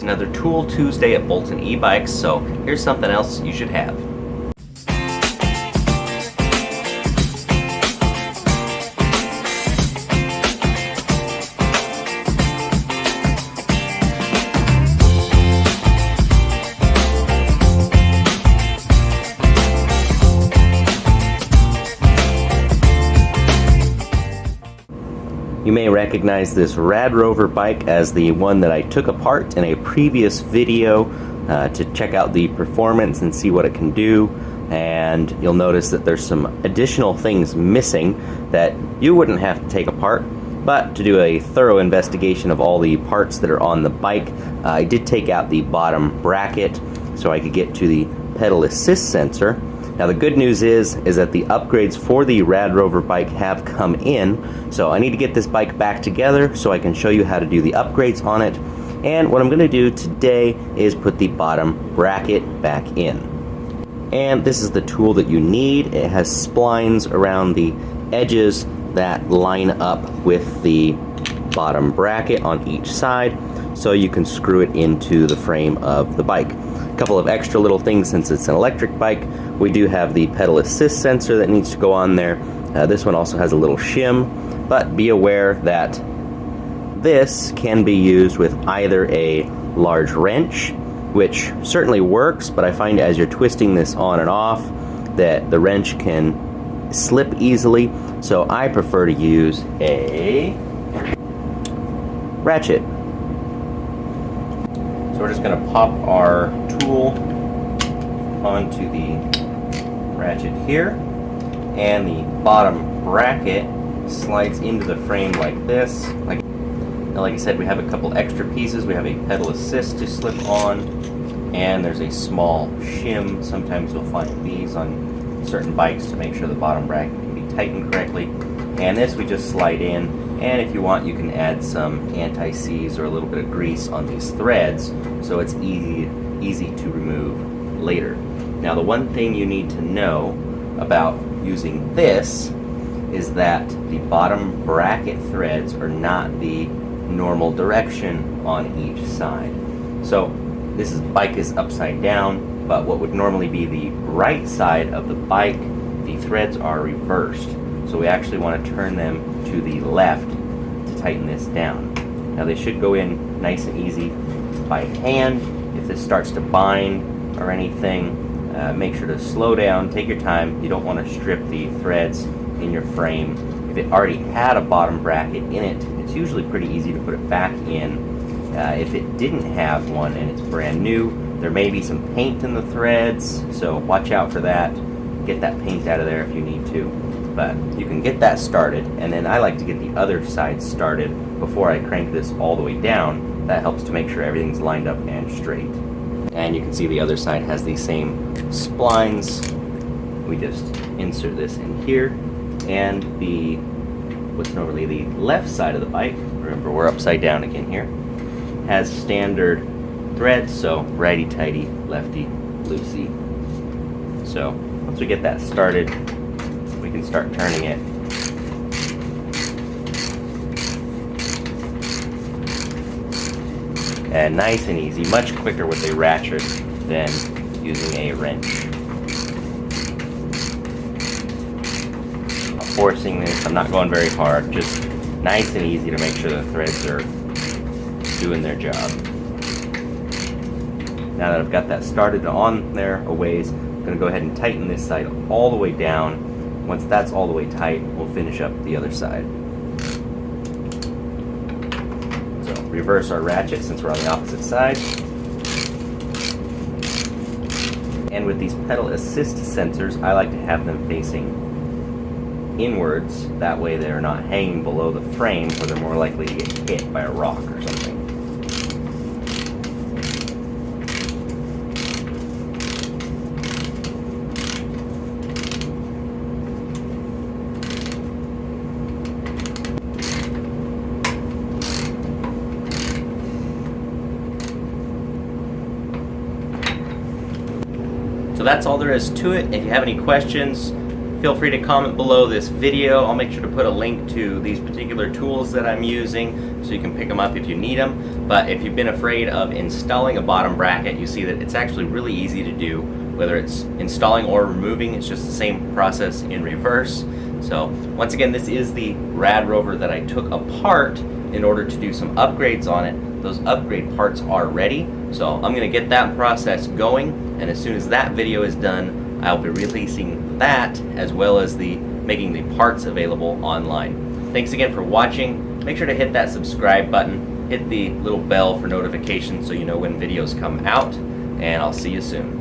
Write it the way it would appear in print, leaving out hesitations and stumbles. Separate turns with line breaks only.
Another Tool Tuesday at Bolton e-bikes, so here's something else you should have. You may recognize this Rad Rover bike as the one that I took apart in a previous video to check out the performance and see what it can do. And you'll notice that there's some additional things missing that you wouldn't have to take apart, but to do a thorough investigation of all the parts that are on the bike, I did take out the bottom bracket so I could get to the pedal assist sensor. Now the good news is that the upgrades for the Rad Rover bike have come in, so I need to get this bike back together so I can show you how to do the upgrades on it. And what I'm going to do today is put the bottom bracket back in. And this is the tool that you need. It has splines around the edges that line up with the bottom bracket on each side, so you can screw it into the frame of the bike. A couple of extra little things since it's an electric bike. We do have the pedal assist sensor that needs to go on there. This one also has a little shim, but be aware that this can be used with either a large wrench, which certainly works, but I find as you're twisting this on and off that the wrench can slip easily, so I prefer to use a ratchet. So we're just going to pop our tool onto the ratchet here, and the bottom bracket slides into the frame like this. Like I said, we have a couple extra pieces. We have a pedal assist to slip on, and there's a small shim. Sometimes you'll find these on certain bikes to make sure the bottom bracket can be tightened correctly. And this we just slide in, and if you want you can add some anti-seize or a little bit of grease on these threads so it's easy to remove later. Now the one thing you need to know about using this is that the bottom bracket threads are not the normal direction on each side. So this bike is upside down, but what would normally be the right side of the bike, the threads are reversed. So we actually want to turn them to the left to tighten this down. Now they should go in nice and easy by hand. If this starts to bind or anything, make sure to slow down, take your time. You don't want to strip the threads in your frame. If it already had a bottom bracket in it, it's usually pretty easy to put it back in. If it didn't have one and it's brand new, there may be some paint in the threads, so watch out for that. Get that paint out of there if you need to. But you can get that started, and then I like to get the other side started before I crank this all the way down. That helps to make sure everything's lined up and straight. And you can see the other side has the same splines. We just insert this in here, and what's normally the left side of the bike, remember we're upside down again here, has standard threads, so righty-tighty, lefty-loosey. So once we get that started, we can start turning it. And nice and easy, much quicker with a ratchet than using a wrench. I'm forcing this, I'm not going very hard, just nice and easy to make sure the threads are doing their job. Now that I've got that started on there a ways, I'm going to go ahead and tighten this side all the way down. Once that's all the way tight, we'll finish up the other side. So reverse our ratchet since we're on the opposite side. And with these pedal assist sensors, I like to have them facing inwards. That way they're not hanging below the frame, where they're more likely to get hit by a rock or something. So that's all there is to it. If you have any questions, feel free to comment below this video. I'll make sure to put a link to these particular tools that I'm using so you can pick them up if you need them. But if you've been afraid of installing a bottom bracket, you see that it's actually really easy to do. Whether it's installing or removing, it's just the same process in reverse. So once again, this is the Rad Rover that I took apart in order to do some upgrades on it. Those upgrade parts are ready, so I'm going to get that process going, and as soon as that video is done, I'll be releasing that as well as making the parts available online. Thanks again for watching. Make sure to hit that subscribe button, hit the little bell for notifications so you know when videos come out, and I'll see you soon.